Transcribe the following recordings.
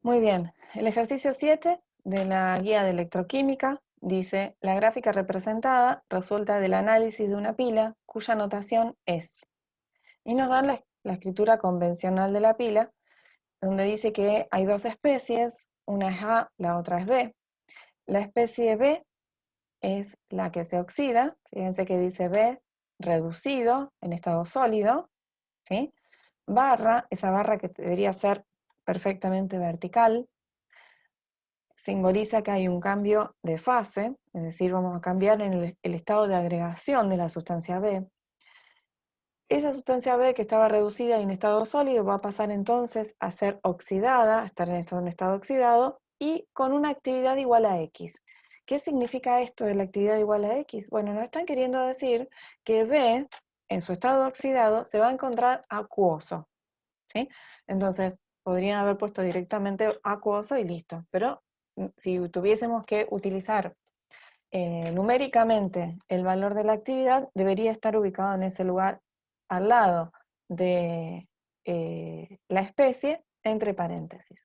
Muy bien, el ejercicio 7 de la guía de electroquímica dice, la gráfica representada resulta del análisis de una pila cuya notación es. Y nos dan la escritura convencional de la pila, donde dice que hay dos especies, una es A, la otra es B. La especie B es la que se oxida, fíjense que dice B reducido en estado sólido, ¿sí? Barra, esa barra que debería ser perfectamente vertical, simboliza que hay un cambio de fase, es decir, vamos a cambiar en el estado de agregación de la sustancia B. Esa sustancia B que estaba reducida en estado sólido va a pasar entonces a ser oxidada, a estar en un estado oxidado y con una actividad igual a X. ¿Qué significa esto de la actividad igual a X? Bueno, nos están queriendo decir que B, en su estado oxidado, se va a encontrar acuoso, ¿sí? Entonces, podrían haber puesto directamente acuoso y listo, pero si tuviésemos que utilizar numéricamente el valor de la actividad, debería estar ubicado en ese lugar al lado de la especie, entre paréntesis.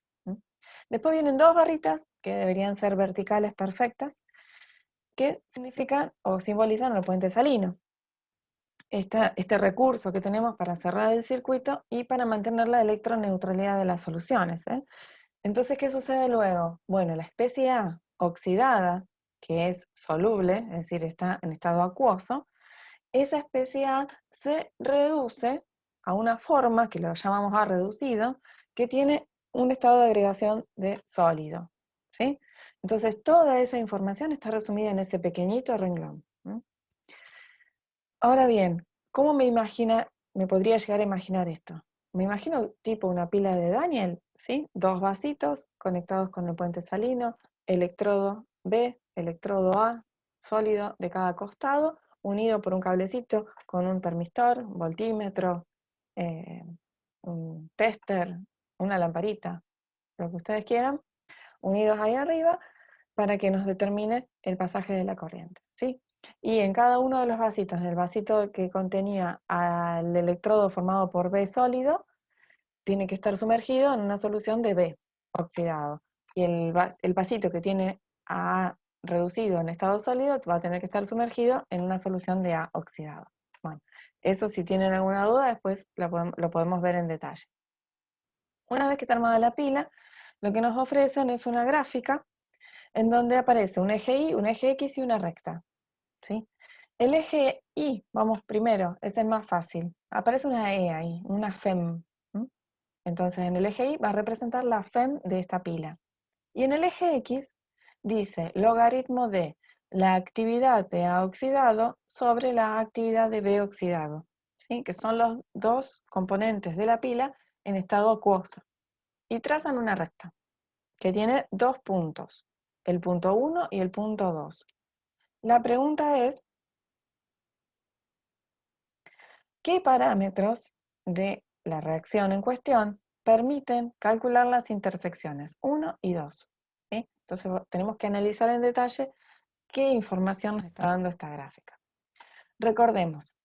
Después vienen dos barritas que deberían ser verticales perfectas, que significan o simbolizan el puente salino. Este recurso que tenemos para cerrar el circuito y para mantener la electroneutralidad de las soluciones. Entonces, ¿qué sucede luego? Bueno, la especie A oxidada, que es soluble, es decir, está en estado acuoso, esa especie A se reduce a una forma que lo llamamos A reducido, que tiene un estado de agregación de sólido, ¿sí? Entonces, toda esa información está resumida en ese pequeñito renglón. Ahora bien, ¿cómo me podría llegar a imaginar esto? Me imagino tipo una pila de Daniel, ¿sí? Dos vasitos conectados con el puente salino, electrodo B, electrodo A, sólido de cada costado, unido por un cablecito con un termistor, un voltímetro, eh, un tester, una lamparita, lo que ustedes quieran, unidos ahí arriba para que nos determine el pasaje de la corriente, ¿sí? Y en cada uno de los vasitos, el vasito que contenía al electrodo formado por B sólido, tiene que estar sumergido en una solución de B oxidado. Y el vasito que tiene A reducido en estado sólido va a tener que estar sumergido en una solución de A oxidado. Bueno, eso si tienen alguna duda, después lo podemos ver en detalle. Una vez que está armada la pila, lo que nos ofrecen es una gráfica en donde aparece un eje Y, un eje X y una recta, ¿sí? El eje Y, vamos primero, es el más fácil. Aparece una E ahí, una FEM. Entonces en el eje Y va a representar la FEM de esta pila. Y en el eje X dice logaritmo de la actividad de A oxidado sobre la actividad de B oxidado, ¿sí? Que son los dos componentes de la pila en estado acuoso. Y trazan una recta que tiene dos puntos, el punto 1 y el punto 2. La pregunta es, ¿qué parámetros de la reacción en cuestión permiten calcular las intersecciones 1 y 2? ¿Sí? Entonces tenemos que analizar en detalle qué información nos está dando esta gráfica. Recordemos,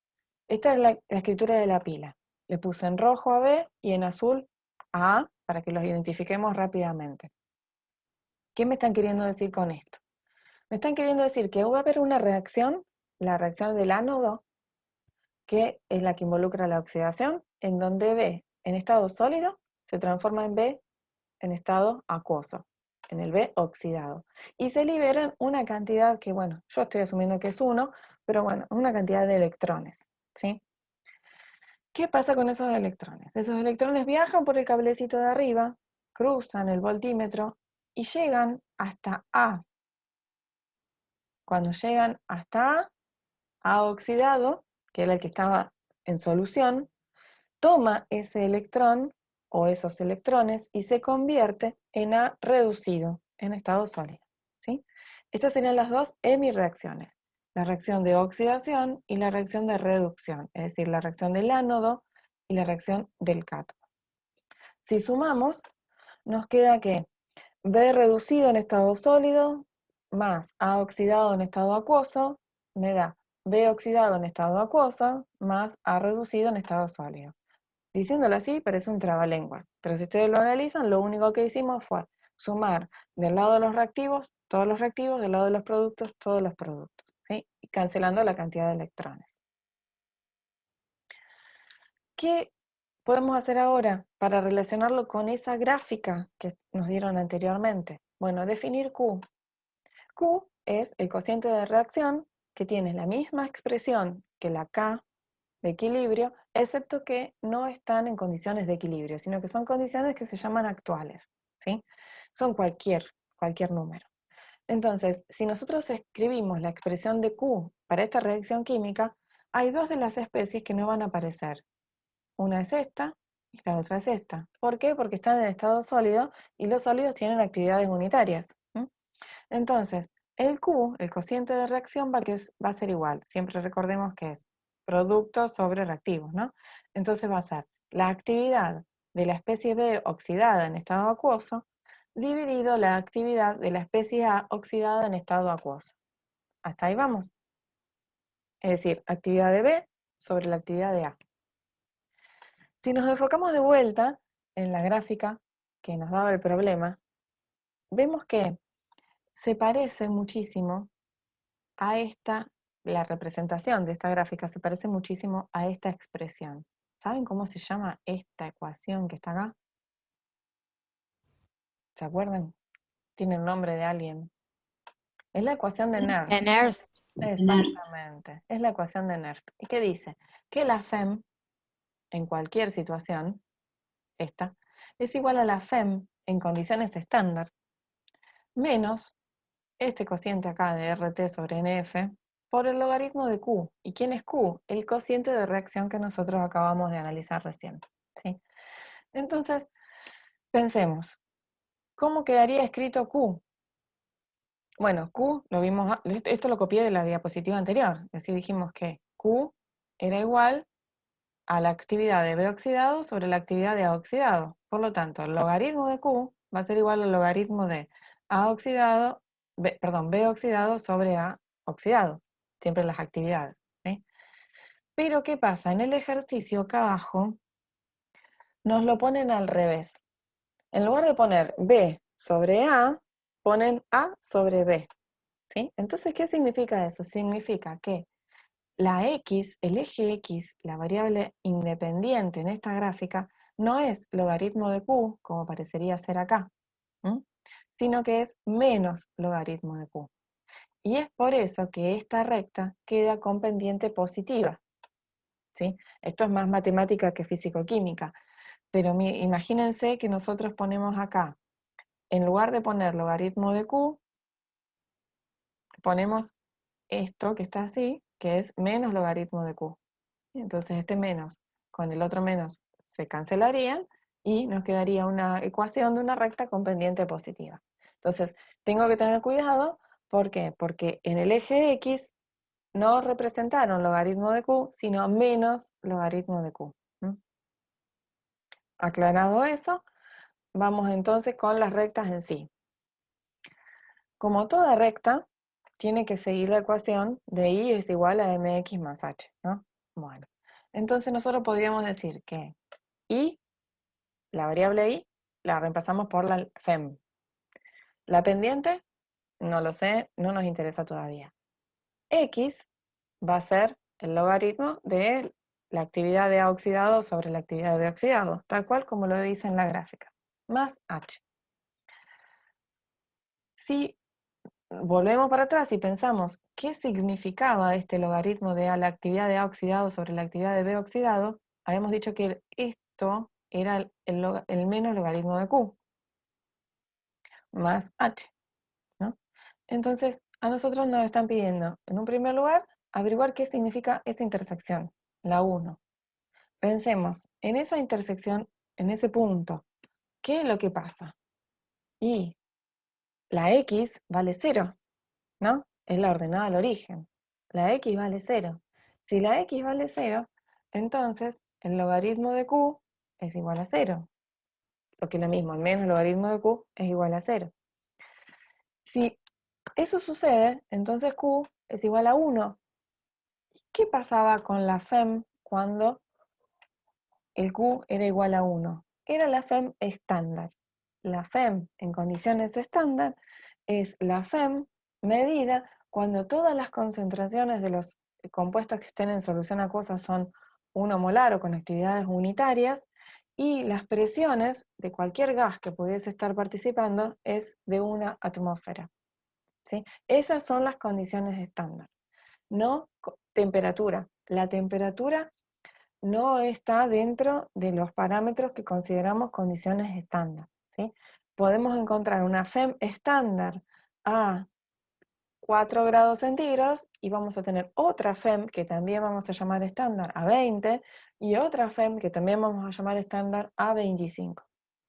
esta es la escritura de la pila. Le puse en rojo a B y en azul a A para que los identifiquemos rápidamente. ¿Qué me están queriendo decir con esto? Me están queriendo decir que va a haber una reacción, la reacción del ánodo, que es la que involucra la oxidación, en donde B en estado sólido se transforma en B en estado acuoso, en el B oxidado. Y se liberan una cantidad que, bueno, yo estoy asumiendo que es 1, pero bueno, una cantidad de electrones, ¿sí? ¿Qué pasa con esos electrones? Esos electrones viajan por el cablecito de arriba, cruzan el voltímetro y llegan hasta A. Cuando llegan hasta A oxidado, que era el que estaba en solución, toma ese electrón o esos electrones y se convierte en A reducido, en estado sólido, ¿sí? Estas serían las dos hemireacciones, la reacción de oxidación y la reacción de reducción, es decir, la reacción del ánodo y la reacción del cátodo. Si sumamos, nos queda que B reducido en estado sólido más A oxidado en estado acuoso me da B oxidado en estado acuoso más A reducido en estado sólido. Diciéndolo así parece un trabalenguas, pero si ustedes lo analizan, lo único que hicimos fue sumar del lado de los reactivos, todos los reactivos, del lado de los productos, todos los productos, ¿sí? Y cancelando la cantidad de electrones. ¿Qué podemos hacer ahora para relacionarlo con esa gráfica que nos dieron anteriormente? Bueno, definir Q. Q es el cociente de reacción que tiene la misma expresión que la K de equilibrio, excepto que no están en condiciones de equilibrio, sino que son condiciones que se llaman actuales, ¿sí? Son cualquier número. Entonces, si nosotros escribimos la expresión de Q para esta reacción química, hay dos de las especies que no van a aparecer. Una es esta y la otra es esta. ¿Por qué? Porque están en estado sólido y los sólidos tienen actividades unitarias. Entonces, el Q, el cociente de reacción, va a ser igual. Siempre recordemos que es producto sobre reactivos, ¿no? Entonces va a ser la actividad de la especie B oxidada en estado acuoso dividido la actividad de la especie A oxidada en estado acuoso. Hasta ahí vamos. Es decir, actividad de B sobre la actividad de A. Si nos enfocamos de vuelta en la gráfica que nos daba el problema, vemos que se parece muchísimo a la representación de esta gráfica se parece muchísimo a esta expresión. ¿Saben cómo se llama esta ecuación que está acá? ¿Se acuerdan? Tiene el nombre de alguien. Es la ecuación de Nernst. En Earth. Exactamente. Es la ecuación de Nernst. ¿Y qué dice? Que la FEM, en cualquier situación, esta, es igual a la FEM en condiciones estándar, menos este cociente acá de RT sobre NF por el logaritmo de Q. ¿Y quién es Q? El cociente de reacción que nosotros acabamos de analizar recién, ¿sí? Entonces, pensemos, ¿cómo quedaría escrito Q? Bueno, Q lo vimos, esto lo copié de la diapositiva anterior, así dijimos que Q era igual a la actividad de B oxidado sobre la actividad de A oxidado. Por lo tanto, el logaritmo de Q va a ser igual al logaritmo de A oxidado, B oxidado sobre A oxidado, siempre las actividades, ¿sí? Pero ¿qué pasa? En el ejercicio acá abajo nos lo ponen al revés. En lugar de poner B sobre A, ponen A sobre B, ¿sí? Entonces, ¿qué significa eso? Significa que la X, el eje X, la variable independiente en esta gráfica, no es logaritmo de Q, como parecería ser acá, sino que es menos logaritmo de Q. Y es por eso que esta recta queda con pendiente positiva, ¿sí? Esto es más matemática que físico-química, pero imagínense que nosotros ponemos acá, en lugar de poner logaritmo de Q, ponemos esto que está así, que es menos logaritmo de Q. Entonces este menos con el otro menos se cancelarían y nos quedaría una ecuación de una recta con pendiente positiva. Entonces tengo que tener cuidado, ¿por qué? Porque en el eje X no representaron logaritmo de Q, sino menos logaritmo de Q. Aclarado eso, vamos entonces con las rectas en sí. Como toda recta, tiene que seguir la ecuación de y es igual a mx más h, ¿no? Bueno, entonces nosotros podríamos decir que y, la variable y, la reemplazamos por la FEM. La pendiente, no lo sé, no nos interesa todavía. X va a ser el logaritmo de la actividad de A oxidado sobre la actividad de B oxidado, tal cual como lo dice en la gráfica, más H. Si volvemos para atrás y pensamos qué significaba este logaritmo de la actividad de A oxidado sobre la actividad de B oxidado, habíamos dicho que esto era el menos logaritmo de Q, más H, ¿no? Entonces, a nosotros nos están pidiendo, en un primer lugar, averiguar qué significa esa intersección, la 1. Pensemos, en esa intersección, en ese punto, ¿qué es lo que pasa? Y la X vale 0, ¿no? Es la ordenada al origen. La X vale 0. Si la X vale 0, entonces el logaritmo de Q es igual a 0. Lo que es lo mismo, el menos logaritmo de Q es igual a 0. Si eso sucede, entonces Q es igual a 1. ¿Qué pasaba con la FEM cuando el Q era igual a 1. Era la FEM estándar. La FEM en condiciones estándar es la FEM medida cuando todas las concentraciones de los compuestos que estén en solución acuosa son 1 molar o con actividades unitarias, y las presiones de cualquier gas que pudiese estar participando es de 1 atmósfera. ¿Sí? Esas son las condiciones estándar. No temperatura. La temperatura no está dentro de los parámetros que consideramos condiciones estándar, ¿sí? Podemos encontrar una FEM estándar a 4 grados centígrados y vamos a tener otra FEM que también vamos a llamar estándar a 20 y otra FEM que también vamos a llamar estándar a 25.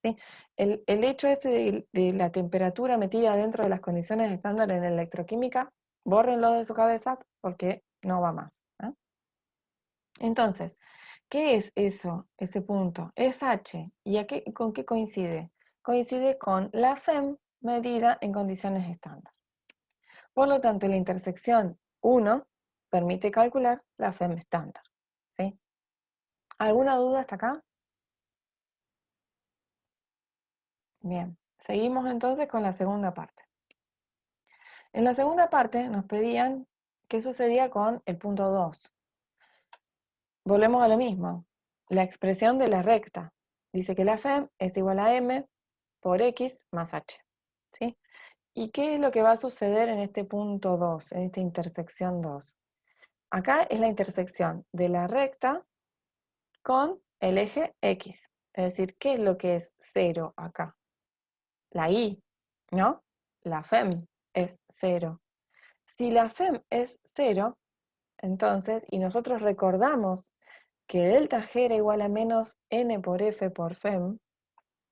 ¿Sí? El hecho ese de la temperatura metida dentro de las condiciones estándar en electroquímica, bórrenlo de su cabeza porque no va más. ¿Eh? Entonces, ¿qué es eso, ese punto? Es H. ¿Y con qué coincide? Coincide con la FEM medida en condiciones estándar. Por lo tanto, la intersección 1 permite calcular la FEM estándar. ¿Sí? ¿Alguna duda hasta acá? Bien, seguimos entonces con la segunda parte. En la segunda parte nos pedían qué sucedía con el punto 2. Volvemos a lo mismo, la expresión de la recta. Dice que la FEM es igual a M por X más H. ¿Sí? ¿Y qué es lo que va a suceder en este punto 2, en esta intersección 2? Acá es la intersección de la recta con el eje X. Es decir, ¿qué es lo que es 0 acá? La Y, ¿no? La FEM es 0. Si la FEM es 0, entonces, y nosotros recordamos que delta G era igual a menos N por F por FEM,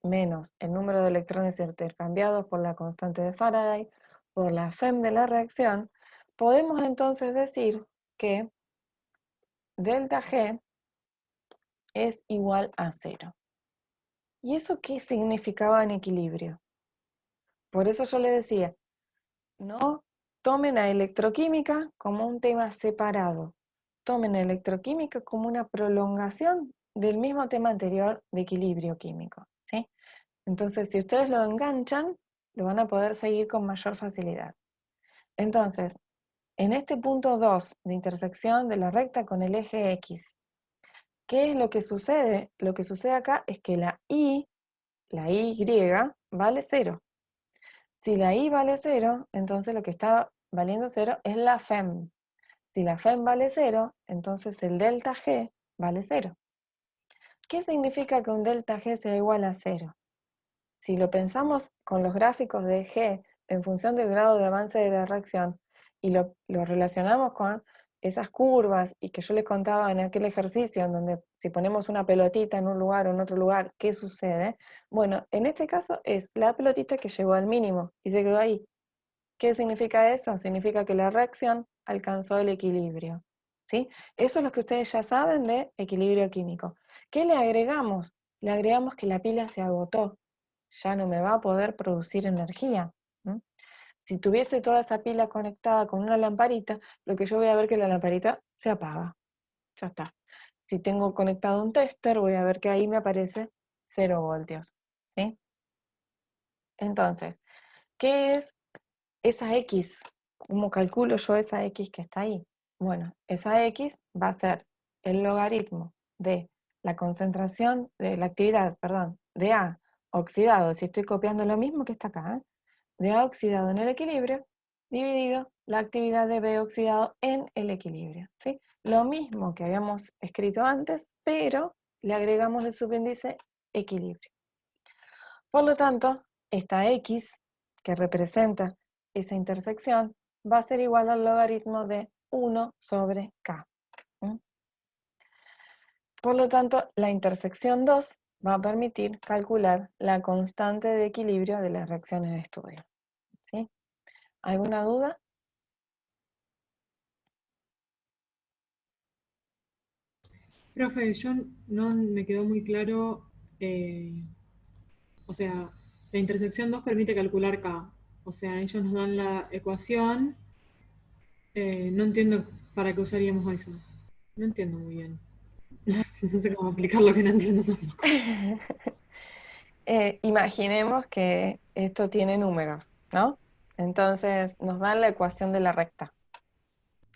menos el número de electrones intercambiados por la constante de Faraday, por la FEM de la reacción, podemos entonces decir que delta G es igual a 0. ¿Y eso qué significaba en equilibrio? Por eso yo le decía, no tomen a electroquímica como un tema separado, tomen a electroquímica como una prolongación del mismo tema anterior de equilibrio químico, ¿sí? Entonces, si ustedes lo enganchan, lo van a poder seguir con mayor facilidad. Entonces, en este punto 2 de intersección de la recta con el eje X, ¿qué es lo que sucede? Lo que sucede acá es que la Y vale 0. Si la Y vale 0, entonces lo que está valiendo 0 es la FEM. Si la FEM vale 0, entonces el delta G vale 0. ¿Qué significa que un delta G sea igual a 0? Si lo pensamos con los gráficos de G en función del grado de avance de la reacción y lo relacionamos con esas curvas y que yo les contaba en aquel ejercicio en donde si ponemos una pelotita en un lugar o en otro lugar, ¿qué sucede? Bueno, en este caso es la pelotita que llegó al mínimo y se quedó ahí. ¿Qué significa eso? Significa que la reacción alcanzó el equilibrio. ¿Sí? Eso es lo que ustedes ya saben de equilibrio químico. ¿Qué le agregamos? Le agregamos que la pila se agotó. Ya no me va a poder producir energía. ¿Mm? Si tuviese toda esa pila conectada con una lamparita, lo que yo voy a ver que la lamparita se apaga. Ya está. Si tengo conectado un tester, voy a ver que ahí me aparece 0 voltios. ¿Sí? Entonces, ¿qué es esa X? ¿Cómo calculo yo esa X que está ahí? Bueno, esa X va a ser el logaritmo de la concentración, de la actividad, perdón, de A oxidado, si estoy copiando lo mismo que está acá, de A oxidado en el equilibrio, dividido la actividad de B oxidado en el equilibrio. ¿Sí? Lo mismo que habíamos escrito antes, pero le agregamos el subíndice equilibrio. Por lo tanto, esta X, que representa esa intersección, va a ser igual al logaritmo de 1 sobre K. ¿Mm? Por lo tanto, la intersección 2 va a permitir calcular la constante de equilibrio de las reacciones de estudio. ¿Sí? ¿Alguna duda? Profe, yo no me quedó muy claro, eh, o sea, la intersección 2 permite calcular K. O sea, ellos nos dan la ecuación, no entiendo para qué usaríamos eso. No entiendo muy bien. No sé cómo explicar lo que no entiendo tampoco. Imaginemos que esto tiene números, ¿no? Entonces nos dan la ecuación de la recta.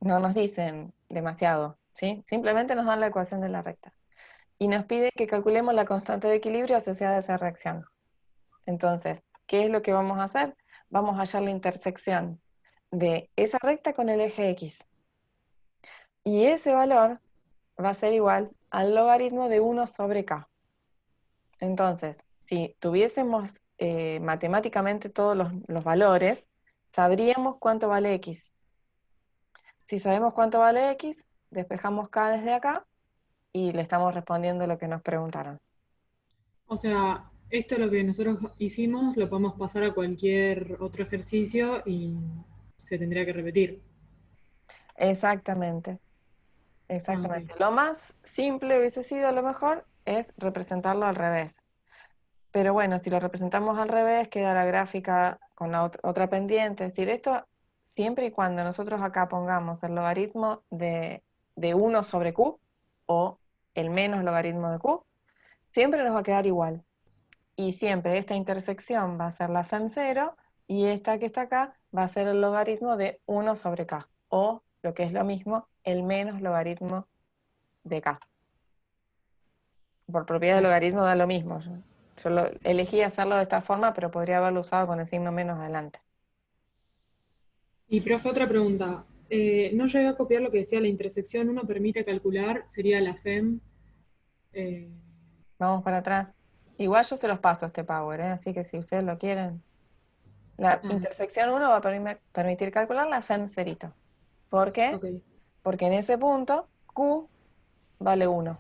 No nos dicen demasiado, ¿sí? Simplemente nos dan la ecuación de la recta. Y nos pide que calculemos la constante de equilibrio asociada a esa reacción. Entonces, ¿qué es lo que vamos a hacer? Vamos a hallar la intersección de esa recta con el eje X. Y ese valor va a ser igual al logaritmo de 1 sobre k. Entonces, si tuviésemos matemáticamente todos los valores, sabríamos cuánto vale x. Si sabemos cuánto vale x, despejamos k desde acá y le estamos respondiendo lo que nos preguntaron. O sea, esto lo que nosotros hicimos lo podemos pasar a cualquier otro ejercicio y se tendría que repetir. Exactamente, Ah, ok. exactamente. Lo más simple hubiese sido, a lo mejor, es representarlo al revés. Pero bueno, si lo representamos al revés, queda la gráfica con la otra pendiente. Es decir, esto siempre y cuando nosotros acá pongamos el logaritmo de 1 sobre q o el menos logaritmo de q, siempre nos va a quedar igual. Y siempre esta intersección va a ser la FEM 0 y esta que está acá va a ser el logaritmo de 1 sobre k, o lo que es lo mismo, el menos logaritmo de k. Por propiedad de Claro. logaritmo da lo mismo. Yo elegí hacerlo de esta forma, pero podría haberlo usado con el signo menos adelante. Y profe, otra pregunta. No llegué a copiar lo que decía la intersección uno permite calcular, sería la FEM. eh, Vamos para atrás. Igual yo se los paso este power, ¿eh? Así que si ustedes lo quieren. La ah, intersección 1 va a permitir calcular la FEM cerito. ¿Por qué? ok, Porque en ese punto Q vale 1.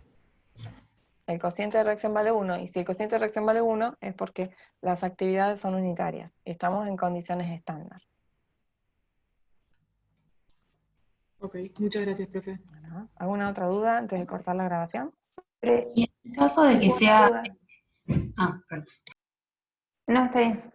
El cociente de reacción vale 1. Y si el cociente de reacción vale 1 es porque las actividades son unitarias. Estamos en condiciones estándar. ok. Muchas gracias, profe. Bueno, ¿alguna otra duda antes de cortar la grabación? Y en el caso de que Tengo una sea, duda. perdón. No, está bien.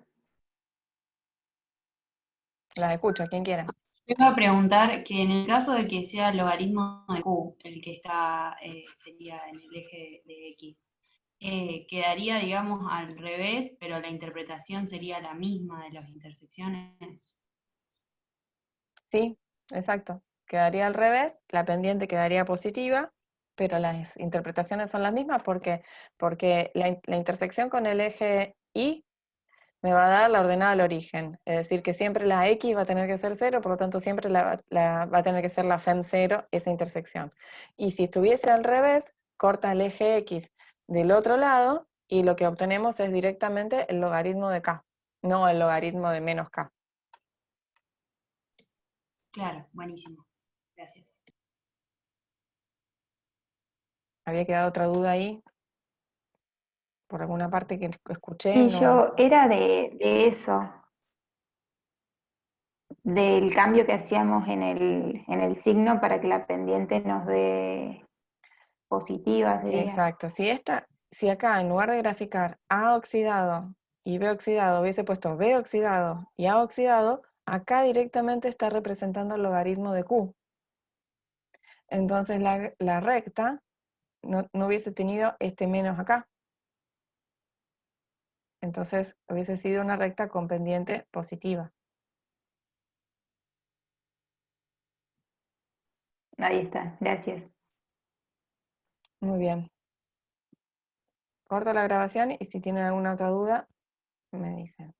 Las escucho, quien quiera. Yo iba a preguntar que en el caso de que sea el logaritmo de Q, el que está, sería en el eje de X, quedaría, digamos, al revés, pero la interpretación sería la misma de las intersecciones. Sí, exacto. Quedaría al revés, la pendiente quedaría positiva, pero las interpretaciones son las mismas porque la intersección con el eje Y me va a dar la ordenada al origen. Es decir, que siempre la X va a tener que ser 0, por lo tanto siempre va a tener que ser la FEM 0 esa intersección. Y si estuviese al revés, corta el eje X del otro lado y lo que obtenemos es directamente el logaritmo de K, no el logaritmo de menos K. Claro, buenísimo. Gracias. ¿Había quedado otra duda ahí? Por alguna parte que escuché, Sí, no. yo era de eso, del cambio que hacíamos en el signo para que la pendiente nos dé positiva, sería. Exacto. Si acá en lugar de graficar A oxidado y B oxidado hubiese puesto B oxidado y A oxidado, acá directamente está representando el logaritmo de Q. Entonces la recta no hubiese tenido este menos acá. Entonces hubiese sido una recta con pendiente positiva. Ahí está, gracias. Muy bien. Corto la grabación y si tienen alguna otra duda, me dicen.